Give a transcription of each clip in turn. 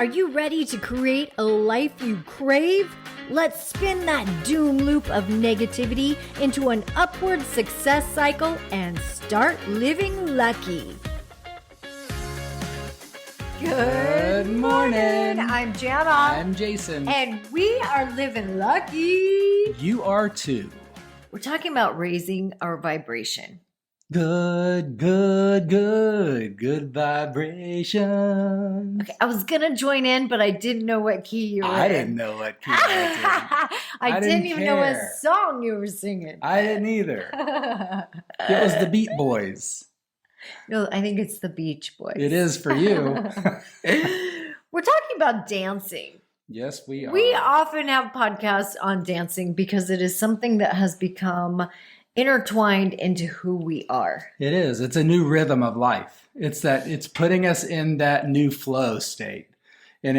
Are you ready to create a life you crave? Let's spin that doom loop of negativity into an upward success cycle and start living lucky. Good morning. I'm Jana. I'm Jason. And we are living lucky. You are too. We're talking about raising our vibration. Good vibration. Okay, I was going to join in, but I didn't know what key you were in. I didn't know what key I was in. I didn't even know what song you were singing. I didn't either. It was the Beat Boys. No, I think it's the Beach Boys. It is for you. We're talking about dancing. Yes, we are. We often have podcasts on dancing because it is something that has become intertwined into who we are. It is. It's a new rhythm of life. It's putting us in that new flow state. And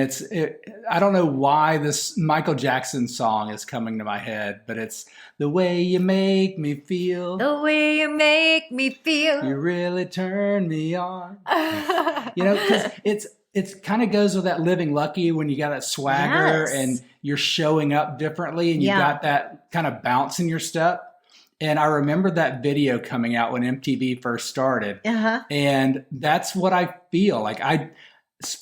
I don't know why this Michael Jackson song is coming to my head, but it's the way you make me feel. The way you make me feel. You really turn me on. Because it kind of goes with that living lucky when you got that swagger and you're showing up differently and you got that kind of bounce in your step. And I remember that video coming out when MTV first started. And that's what I feel like.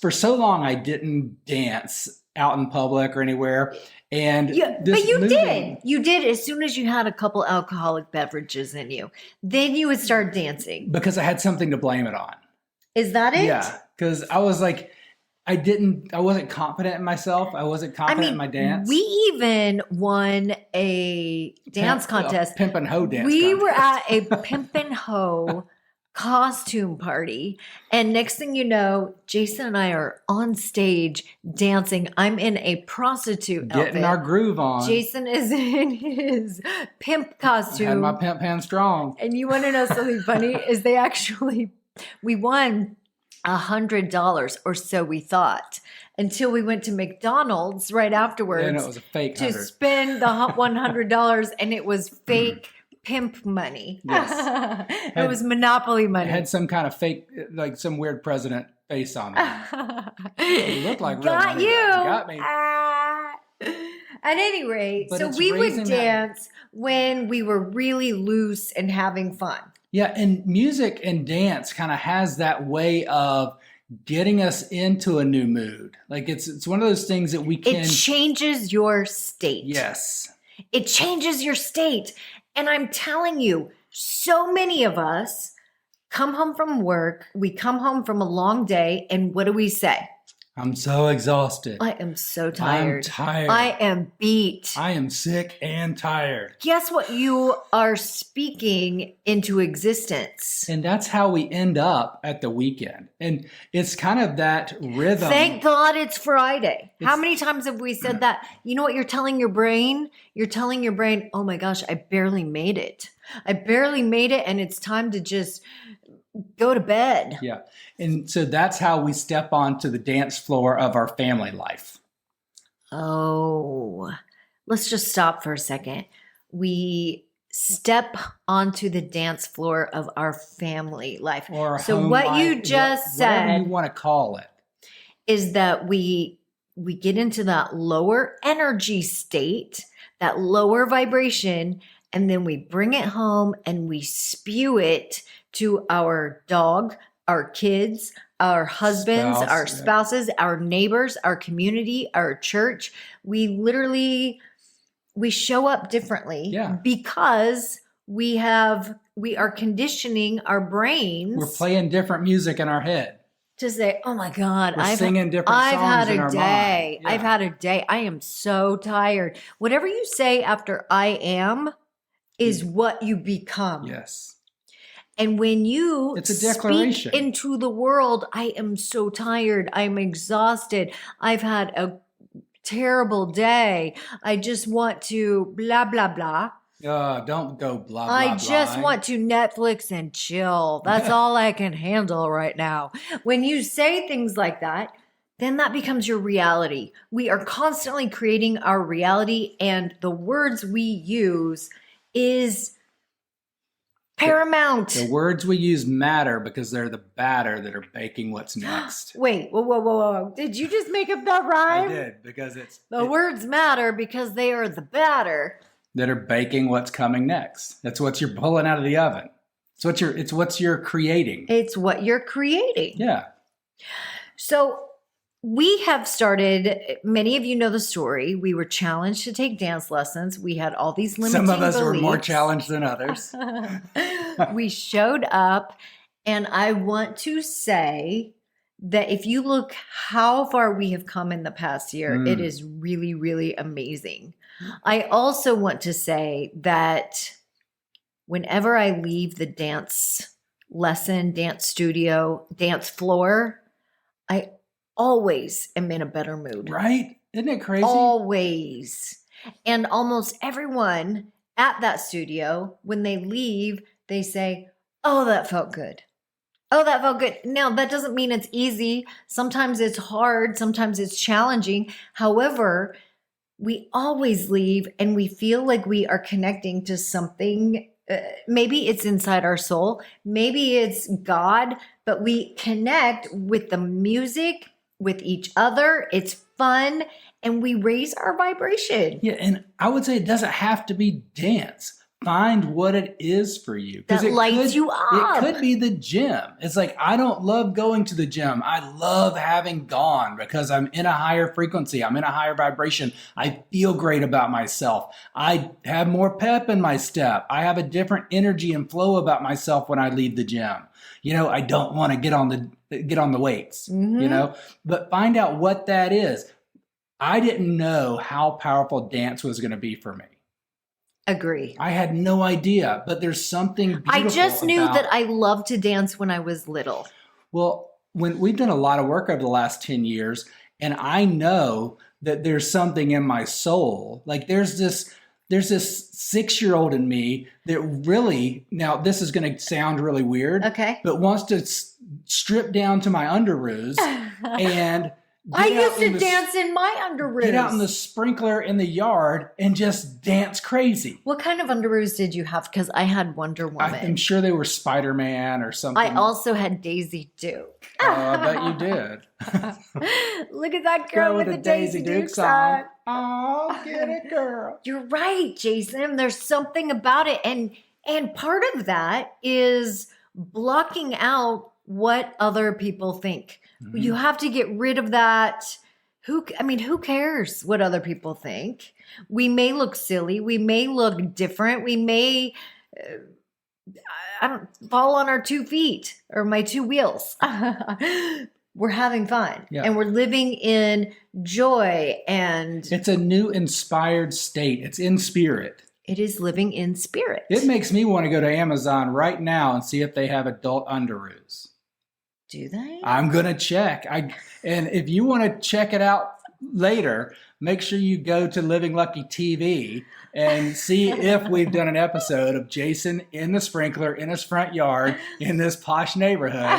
For so long, I didn't dance out in public or anywhere. And but you did. You did as soon as you had a couple alcoholic beverages in you. Then you would start dancing. Because I had something to blame it on. Is that it? Yeah. Because I was like, I wasn't confident in myself. I wasn't confident in my dance. We even won a dance contest. Pimp and Hoe dance We contest. were at a Pimp and Hoe costume party. And next thing you know, Jason and I are on stage dancing. I'm in a prostitute outfit. Getting our groove on. Jason is in his pimp costume. I had my pimp hand strong. And you want to know something funny? Is we won $100 or so we thought, until we went to McDonald's right afterwards. And it was a fake to 100. spend the $100, and it was fake pimp money. Yes. It was Monopoly money. It had some kind of fake, like some weird president face on it. It looked like real money. You Got me. At any rate, But so it's we would raising dance when we were really loose and having fun. Yeah, and music and dance kind of has that way of getting us into a new mood. Like it's one of those things that we can... It changes your state. Yes. It changes your state. And I'm telling you, so many of us come home from work, we come home from a long day, and what do we say? I'm so exhausted. I am so tired. I'm tired. I am beat. I am sick and tired. Guess what you are speaking into existence? And that's how we end up at the weekend. And it's kind of that rhythm. Thank God it's Friday. How many times have we said that? You know what you're telling your brain? You're telling your brain, oh my gosh, I barely made it. I barely made it, and it's time to just go to bed. Yeah. And so that's how we step onto the dance floor of our family life. Oh, let's just stop for a second. We step onto the dance floor of our family life. Or so home what life, you just whatever said you want to call it, is that we get into that lower energy state, that lower vibration, and then we bring it home and we spew it to our dog, our kids, our husbands, our spouses, our neighbors, our community, our church. We show up differently because we are conditioning our brains. We're playing different music in our head. To say, oh my God, We're singing different songs in our mind. I've had a day. I am so tired. Whatever you say after I am is what you become. Yes. And when you it's a declaration. Speak into the world, I am so tired. I'm exhausted. I've had a terrible day. I just want to blah, blah, blah. Don't go blah, blah, I just want to Netflix and chill. That's all I can handle right now. When you say things like that, then that becomes your reality. We are constantly creating our reality, and the words we use is paramount. The words we use matter because they're the batter that are baking what's next. Wait, whoa. Did you just make up that rhyme? I did, because words matter because they are the batter that are baking what's coming next. That's what you're pulling out of the oven. It's what you're creating. It's what you're creating. Yeah. So we have started, many of you know the story. We were challenged to take dance lessons. We had all these limiting Some of us beliefs. were more challenged than others. We showed up, and I want to say that if you look how far we have come in the past year, it is really, really amazing. I also want to say that whenever I leave the dance lesson, dance studio, dance floor, I always am in a better mood. Right? Isn't it crazy? Always. And almost everyone at that studio, when they leave, they say, oh, that felt good. Oh, that felt good. Now, that doesn't mean it's easy. Sometimes it's hard. Sometimes it's challenging. However, we always leave and we feel like we are connecting to something. Maybe it's inside our soul. Maybe it's God, but we connect with the music, with each other. It's fun, and we raise our vibration. Yeah, and I would say it doesn't have to be dance. Find what it is for you. That lights you up. It could be the gym. It's like, I don't love going to the gym. I love having gone because I'm in a higher frequency. I'm in a higher vibration. I feel great about myself. I have more pep in my step. I have a different energy and flow about myself when I leave the gym. I don't want to get on the weights, but find out what that is. I didn't know how powerful dance was going to be for me. Agree. I had no idea, but there's something beautiful. I just knew that I loved to dance when I was little. Well, when we've done a lot of work over the last 10 years, and I know that there's something in my soul, like there's this 6-year-old in me that really, now this is going to sound really weird, okay, but wants to strip down to my underoos and I used to dance in my underoos. Get out in the sprinkler in the yard and just dance crazy. What kind of underoos did you have? Because I had Wonder Woman. I'm sure they were Spider-Man or something. I also had Daisy Duke. Oh, I bet you did. Look at that girl with the Daisy Duke song. Oh, get it, girl. You're right, Jason. There's something about it. And part of that is blocking out what other people think. Mm-hmm. You have to get rid of that. Who cares what other people think? We may look silly. We may look different. We may, fall on our 2 feet or my 2 wheels. We're having fun and we're living in joy, and it's a new inspired state. It's in spirit. It is living in spirit. It makes me want to go to Amazon right now and see if they have adult underoos. Do they? I'm going to check. And if you want to check it out later, make sure you go to Living Lucky TV and see if we've done an episode of Jason in the sprinkler in his front yard in this posh neighborhood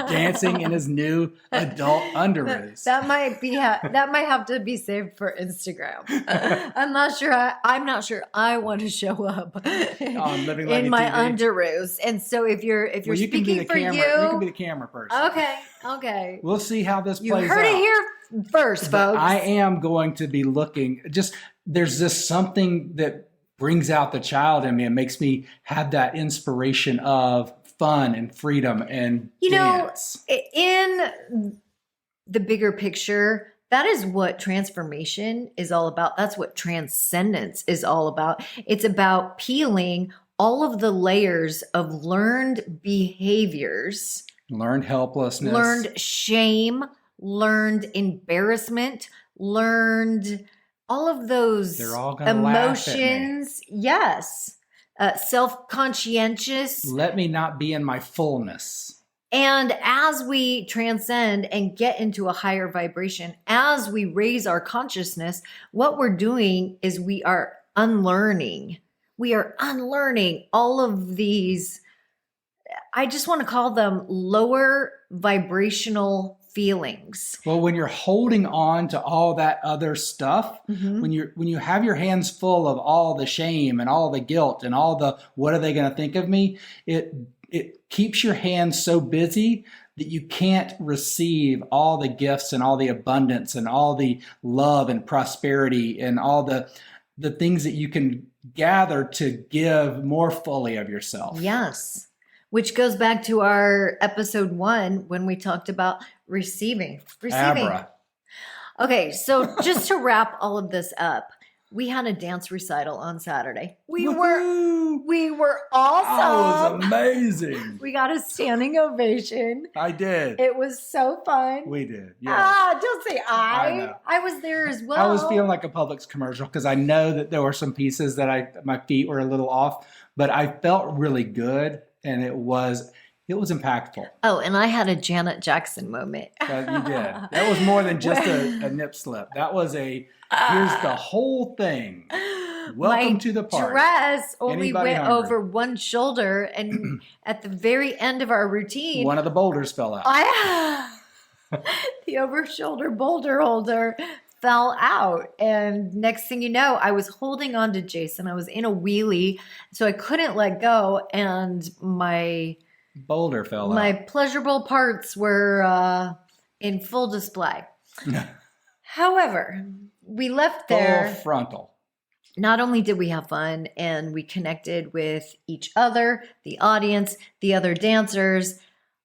dancing in his new adult underoos. That might have to be saved for Instagram. I'm not sure I want to show up on Living Lucky in my TV. Underoos. And so if you're speaking for you can be the camera person. Okay. We'll see how this plays out. You heard it here first, folks. I am going to be looking. There's this something that brings out the child in me and makes me have that inspiration of fun and freedom and dance. In the bigger picture, that is what transformation is all about. That's what transcendence is all about. It's about peeling all of the layers of learned behaviors, learned helplessness, learned shame, learned embarrassment, learned all of those emotions. Yes. Self-conscientious. Let me not be in my fullness. And as we transcend and get into a higher vibration, as we raise our consciousness, what we're doing is we are unlearning. We are unlearning all of these, I just want to call them lower vibrational feelings. Well, when you're holding on to all that other stuff, when you have your hands full of all the shame and all the guilt and all the what are they going to think of me, it keeps your hands so busy that you can't receive all the gifts and all the abundance and all the love and prosperity and all the things that you can gather to give more fully of yourself. Yes. Which goes back to our episode 1 when we talked about receiving. Abra. Okay, so just to wrap all of this up, we had a dance recital on Saturday. We were awesome. That was amazing. We got a standing ovation. I did. It was so fun. We did. Yeah. Don't say I. know. I was there as well. I was feeling like a Publix commercial because I know that there were some pieces that my feet were a little off, but I felt really good. And it was impactful. Oh, and I had a Janet Jackson moment. You did. That was more than just a nip slip. That was here's the whole thing. Welcome to the party. My dress only went hungry? over one shoulder, and at the very end of our routine, one of the boulders fell out. The over-shoulder boulder holder fell out. And next thing you know, I was holding on to Jason. I was in a wheelie, so I couldn't let go. And my boulder fell out. My pleasurable parts were in full display. However, we left there. Full frontal. Not only did we have fun and we connected with each other, the audience, the other dancers,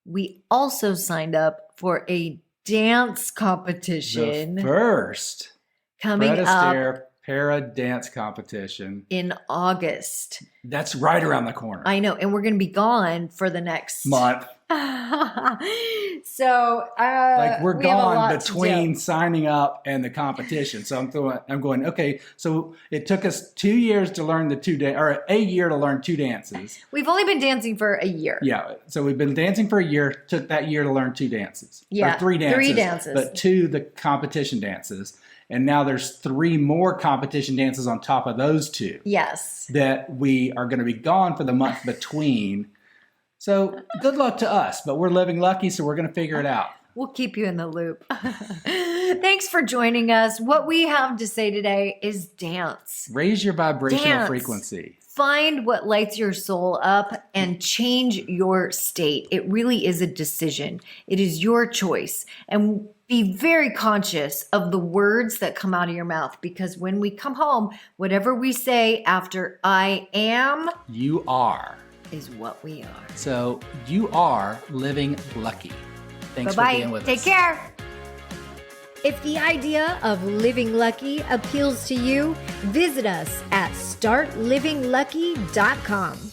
we also signed up for a dance competition. The first coming Fred up Astaire para dance competition in August. That's right around the corner. I know, and we're going to be gone for the next month. So we're gone between signing up and the competition. So I'm going, okay, so it took us 2 years to learn or a year to learn 2 dances. We've only been dancing for a year. Yeah. So we've been dancing for a year, took that year to learn 2 dances. Yeah. Or 3 dances. 3 dances. But 2 the competition dances. And now there's 3 more competition dances on top of those 2. Yes. That we are going to be gone for the month between. So good luck to us, but we're living lucky, so we're going to figure it out. We'll keep you in the loop. Thanks for joining us. What we have to say today is dance. Raise your vibrational frequency. Find what lights your soul up and change your state. It really is a decision. It is your choice. And be very conscious of the words that come out of your mouth, because when we come home, whatever we say after I am, you are, is what we are. So you are living lucky. Thanks for being with us. Take care. If the idea of living lucky appeals to you, visit us at startlivinglucky.com.